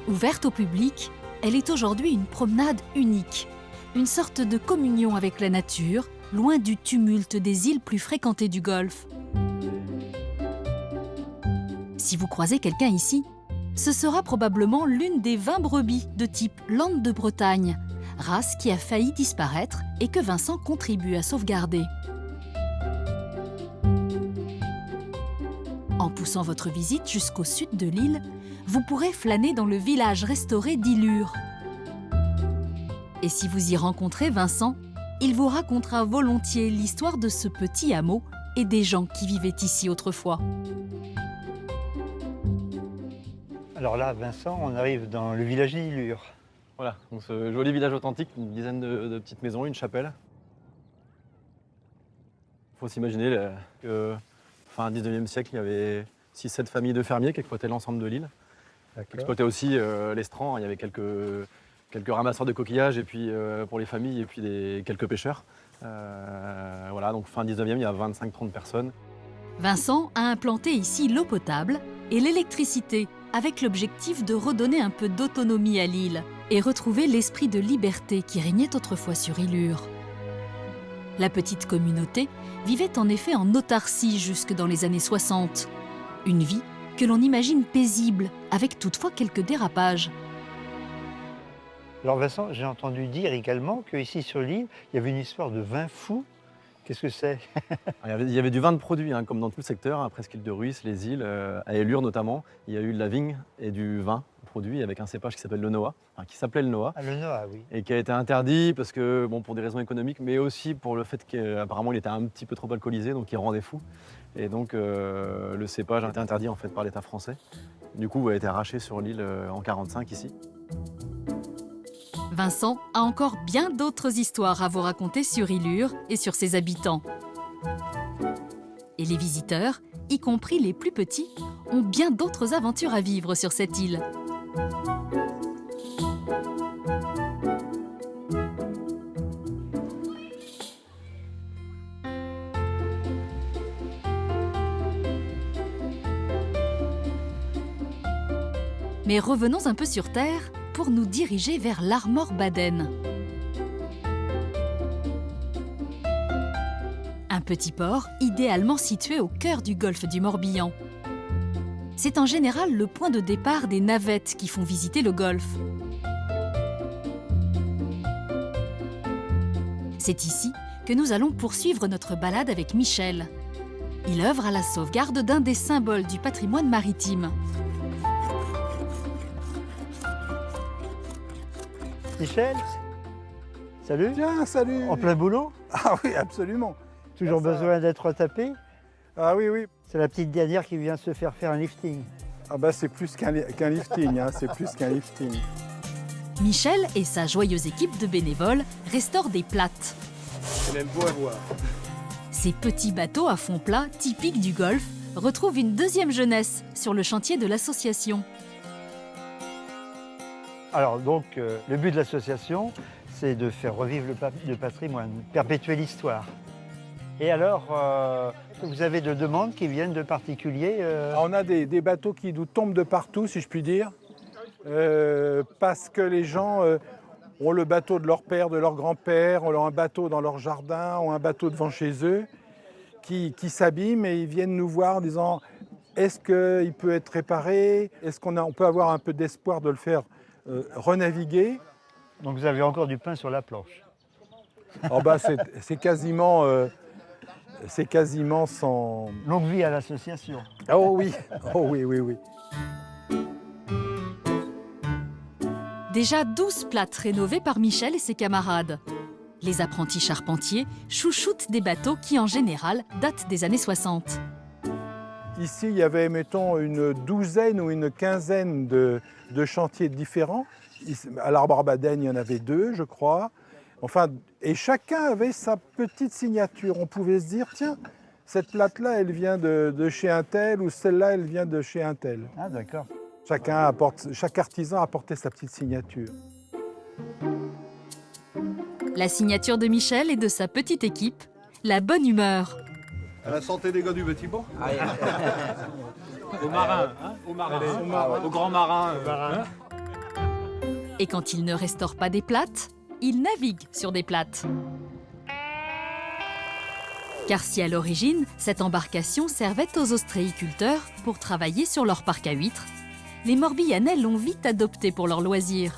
Ouverte au public, elle est aujourd'hui une promenade unique, une sorte de communion avec la nature, loin du tumulte des îles plus fréquentées du golfe. Si vous croisez quelqu'un ici, ce sera probablement l'une des 20 brebis de type Lande de Bretagne, race qui a failli disparaître et que Vincent contribue à sauvegarder. En poussant votre visite jusqu'au sud de l'île, vous pourrez flâner dans le village restauré d'Ilure. Et si vous y rencontrez Vincent, il vous racontera volontiers l'histoire de ce petit hameau et des gens qui vivaient ici autrefois. Alors là, Vincent, on arrive dans le village d'Ilure. Voilà, donc ce joli village authentique, une dizaine de petites maisons, une chapelle. Il faut s'imaginer que fin 19e siècle, il y avait 6-7 familles de fermiers qui exploitaient l'ensemble de l'île. Qui exploitaient aussi l'estran, il y avait quelques ramasseurs de coquillages et puis, pour les familles et puis quelques pêcheurs. Voilà, donc fin 19e, il y a 25-30 personnes. Vincent a implanté ici l'eau potable et l'électricité avec l'objectif de redonner un peu d'autonomie à l'île et retrouver l'esprit de liberté qui régnait autrefois sur Ilure. La petite communauté vivait en effet en autarcie jusque dans les années 60. Une vie que l'on imagine paisible, avec toutefois quelques dérapages. Alors Vincent, j'ai entendu dire également qu'ici sur l'île, il y avait une histoire de vin fou. Qu'est-ce que c'est? Il y avait du vin de produit, hein, comme dans tout le secteur, hein, presqu'île de Ruisse, les îles, à Élure notamment. Il y a eu de la vigne et du vin produit avec un cépage qui s'appelle le Noah, enfin, qui s'appelait le Noah. Ah, le Noah, oui. Et qui a été interdit parce que, bon, pour des raisons économiques, mais aussi pour le fait qu'apparemment il était un petit peu trop alcoolisé, donc il rendait fou. Et donc le cépage a été interdit en fait par l'État français. Du coup, il a été arraché sur l'île en 1945 ici. Vincent a encore bien d'autres histoires à vous raconter sur Ilure et sur ses habitants. Et les visiteurs, y compris les plus petits, ont bien d'autres aventures à vivre sur cette île. Mais revenons un peu sur Terre pour nous diriger vers l'Armor Baden. Un petit port idéalement situé au cœur du golfe du Morbihan. C'est en général le point de départ des navettes qui font visiter le golfe. C'est ici que nous allons poursuivre notre balade avec Michel. Il œuvre à la sauvegarde d'un des symboles du patrimoine maritime. Michel, salut. Bien, salut. En plein boulot? Ah oui, absolument. Toujours besoin d'être tapé? Ah oui, oui. C'est la petite dernière qui vient se faire un lifting. Ah bah c'est plus qu'un lifting, hein, c'est plus qu'un lifting. Michel et sa joyeuse équipe de bénévoles restaurent des plattes. C'est même beau à voir. Ces petits bateaux à fond plat, typiques du golfe, retrouvent une deuxième jeunesse sur le chantier de l'association. Alors donc, le but de l'association, c'est de faire revivre le patrimoine, perpétuer l'histoire. Et alors, vous avez de demandes qui viennent de particuliers On a des bateaux qui nous tombent de partout, si je puis dire, parce que les gens ont le bateau de leur père, de leur grand-père, ont un bateau dans leur jardin, ont un bateau devant chez eux, qui s'abîment et ils viennent nous voir en disant « Est-ce qu'il peut être réparé? Est-ce qu'on peut avoir un peu d'espoir de le faire renaviguer ?» Donc vous avez encore du pain sur la planche. Oh bah c'est quasiment sans... Longue vie à l'association. Oh oui, oh oui, oui, oui. Déjà 12 plattes rénovées par Michel et ses camarades. Les apprentis charpentiers chouchoutent des bateaux qui, en général, datent des années 60. Ici, il y avait, mettons, une douzaine ou une quinzaine de chantiers différents. À l'Armor Baden, il y en avait 2, je crois. Enfin, et chacun avait sa petite signature. On pouvait se dire, tiens, cette plate-là, elle vient de chez un tel, ou celle-là, elle vient de chez un tel. Ah, d'accord. Chaque artisan apportait sa petite signature. La signature de Michel et de sa petite équipe, la bonne humeur. À la santé des gars du bâtiment. Aux marins, hein, aux marins, aux grands marins. Hein. Et quand il ne restaure pas des plattes, il navigue sur des plattes. Car si à l'origine, cette embarcation servait aux ostréiculteurs pour travailler sur leur parc à huîtres, les Morbihanais l'ont vite adoptée pour leur loisir.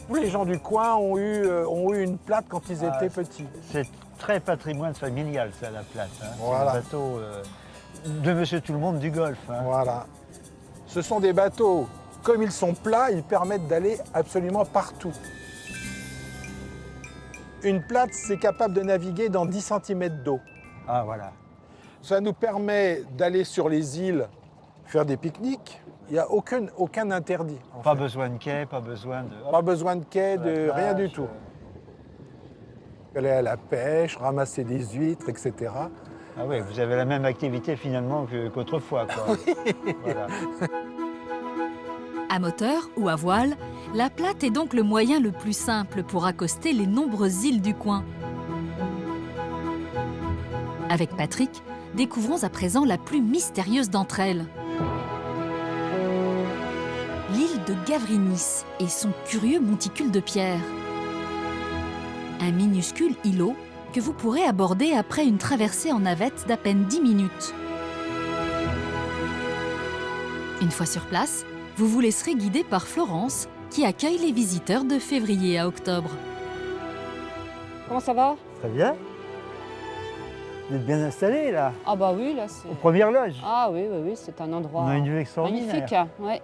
Tous les gens du coin ont eu une platte quand ils étaient petits. C'est très patrimoine familial, ça, la platte. Hein. Voilà. C'est un bateau de Monsieur Tout-le-Monde du Golfe. Hein. Voilà. Ce sont des bateaux, comme ils sont plats, ils permettent d'aller absolument partout. Une platte, c'est capable de naviguer dans 10 cm d'eau. Ah, voilà. Ça nous permet d'aller sur les îles, faire des pique-niques. Il n'y a aucun interdit. Pas besoin de quai, pas besoin de... Pas besoin de quai, rien du tout. Aller à la pêche, ramasser des huîtres, etc. Ah oui, vous avez la même activité finalement qu'autrefois, quoi. Voilà. À moteur ou à voile, la platte est donc le moyen le plus simple pour accoster les nombreuses îles du coin. Avec Patrick, découvrons à présent la plus mystérieuse d'entre elles. L'île de Gavrinis et son curieux monticule de pierre. Un minuscule îlot que vous pourrez aborder après une traversée en navette d'à peine 10 minutes. Une fois sur place, Vous vous laisserez guider par Florence, qui accueille les visiteurs de février à octobre. Comment ça va? Très bien. Vous êtes bien installé là? Ah bah oui, là c'est... Aux premières loges. Ah oui, c'est un endroit On a une vue extraordinaire. magnifique. Ouais.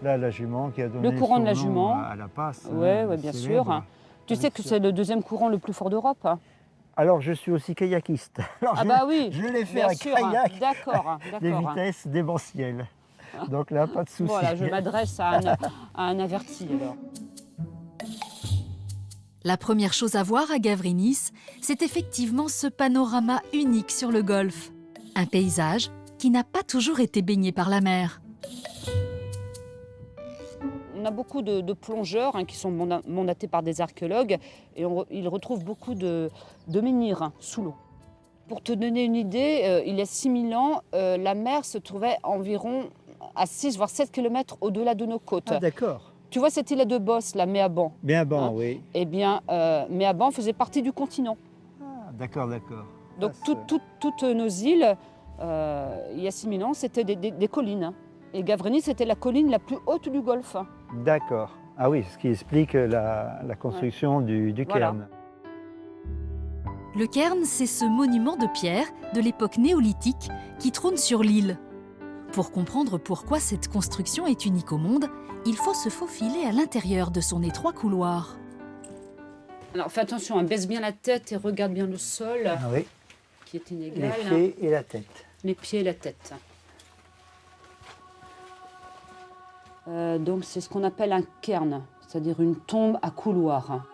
Là, la jument qui a donné Le courant son de la nom jument. à la passe. Oui, bien sûr. Tu sais que c'est le deuxième courant le plus fort d'Europe. Alors, je suis aussi kayakiste. Alors, bah oui, je l'ai fait bien à sûr. kayak. D'accord. Des vitesses démentielles. Donc là, pas de souci. Voilà, je m'adresse à un averti alors. La première chose à voir à Gavrinis, c'est effectivement ce panorama unique sur le golfe. Un paysage qui n'a pas toujours été baigné par la mer. On a beaucoup de plongeurs qui sont mandatés par des archéologues et ils retrouvent beaucoup de menhirs sous l'eau. Pour te donner une idée, il y a 6000 ans, la mer se trouvait environ à 6 voire 7 km au-delà de nos côtes. Ah, d'accord. Tu vois cette île de Bos, la Méaban? Méaban, oui. Eh bien, Méaban faisait partie du continent. Ah, d'accord. Donc toutes nos îles, il y a 6000 ans, c'était des collines. Et Gavrinis, c'était la colline la plus haute du Golfe. D'accord. Ah oui, ce qui explique la construction du cairn. Le cairn, c'est ce monument de pierre de l'époque néolithique qui trône sur l'île. Pour comprendre pourquoi cette construction est unique au monde, il faut se faufiler à l'intérieur de son étroit couloir. Alors fais attention, baisse bien la tête et regarde bien le sol, qui est inégal. Les pieds et la tête. Les pieds et la tête. Donc c'est ce qu'on appelle un cairn, c'est-à-dire une tombe à couloir.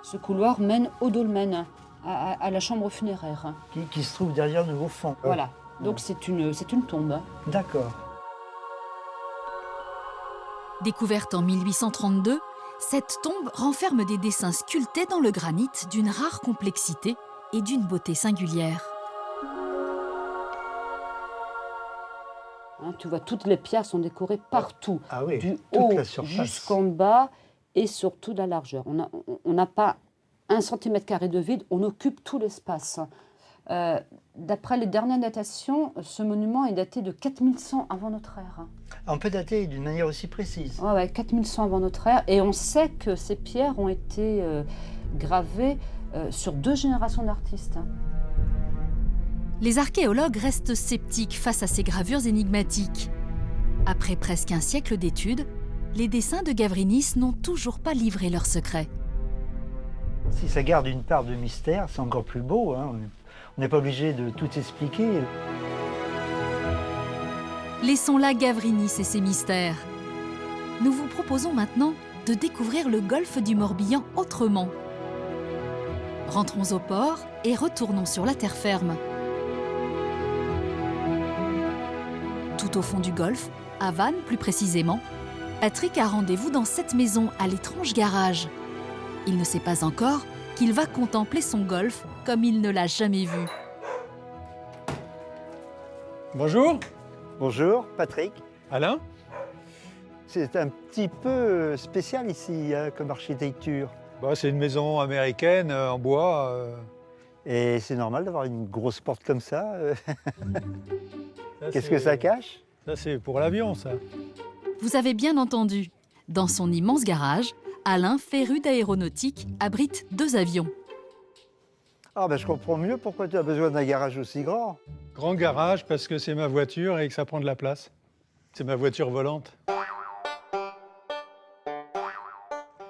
Ce couloir mène au dolmen, à la chambre funéraire. Qui se trouve derrière nous au fond. Voilà, donc c'est une tombe. D'accord. Découverte en 1832, cette tombe renferme des dessins sculptés dans le granit d'une rare complexité et d'une beauté singulière. Tu vois, toutes les pierres sont décorées partout, du toute haut la surface. jusqu'en bas et surtout de la largeur. On n'a pas 1 cm² de vide, on occupe tout l'espace. D'après les dernières datations, ce monument est daté de 4100 avant notre ère. On peut dater d'une manière aussi précise. Oui, 4100 avant notre ère. Et on sait que ces pierres ont été gravées sur 2 générations d'artistes. Les archéologues restent sceptiques face à ces gravures énigmatiques. Après presque un siècle d'études, les dessins de Gavrinis n'ont toujours pas livré leurs secrets. Si ça garde une part de mystère, c'est encore plus beau. On n'est pas obligé de tout expliquer. Laissons là Gavrinis et ses mystères. Nous vous proposons maintenant de découvrir le golfe du Morbihan autrement. Rentrons au port et retournons sur la terre ferme. Tout au fond du golfe, à Vannes plus précisément, Patrick a rendez-vous dans cette maison à l'étrange garage. Il ne sait pas encore qu'il va contempler son golfe comme il ne l'a jamais vu. Bonjour. Bonjour, Patrick. Alain. C'est un petit peu spécial ici comme architecture. C'est une maison américaine en bois. Et c'est normal d'avoir une grosse porte comme ça. Qu'est-ce que ça cache? Ça, c'est pour l'avion, ça. Vous avez bien entendu. Dans son immense garage, Alain, féru d'aéronautique, abrite 2 avions. Ah je comprends mieux pourquoi tu as besoin d'un garage aussi grand. Grand garage parce que c'est ma voiture et que ça prend de la place. C'est ma voiture volante.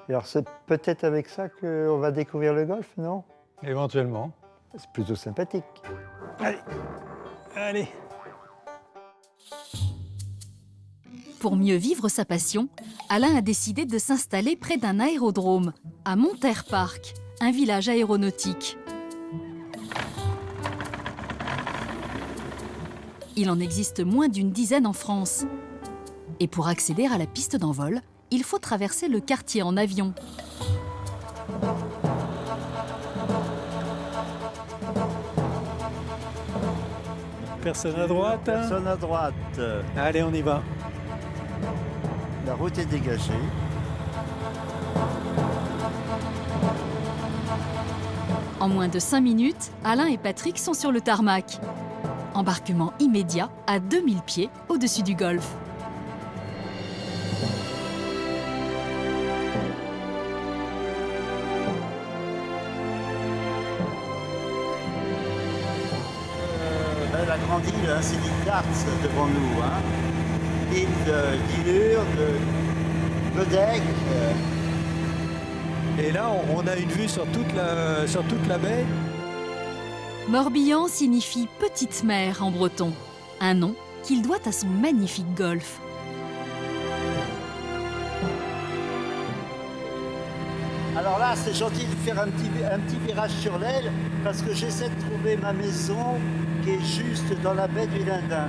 Alors c'est peut-être avec ça qu'on va découvrir le golfe, non? Éventuellement. C'est plutôt sympathique. Allez. Pour mieux vivre sa passion, Alain a décidé de s'installer près d'un aérodrome, à Monterre Park, un village aéronautique. Il en existe moins d'une dizaine en France. Et pour accéder à la piste d'envol, il faut traverser le quartier en avion. Personne à droite. Personne à droite. Allez, on y va. La route est dégagée. En moins de 5 minutes, Alain et Patrick sont sur le tarmac. Embarquement immédiat à 2000 pieds au-dessus du golfe. La grande île, hein, c'est l'île d'Arts devant nous. Hein. L'île d'Ilure, de Godec. Et là, on a une vue sur toute la baie. Morbihan signifie petite mer en breton, un nom qu'il doit à son magnifique golfe. Alors là, c'est gentil de faire un petit virage sur l'aile parce que j'essaie de trouver ma maison qui est juste dans la baie du Lindin.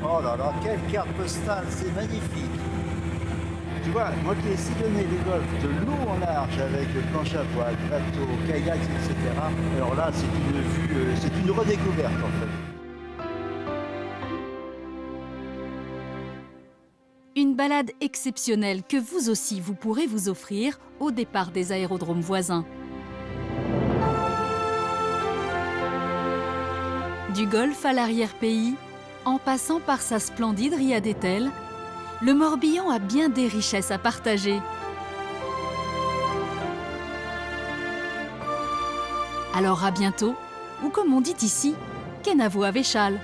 Oh là là, quelle carte postale, c'est magnifique. Tu vois, moi qui ai sillonné les golfs de long en large avec planche à voile, bateau, kayak, etc. Alors là, c'est une vue, c'est une redécouverte en fait. Une balade exceptionnelle que vous aussi vous pourrez vous offrir au départ des aérodromes voisins. Du golfe à l'arrière-pays, en passant par sa splendide Ria d'Etel, le Morbihan a bien des richesses à partager. Alors à bientôt, ou comme on dit ici, Kenavo Avechal.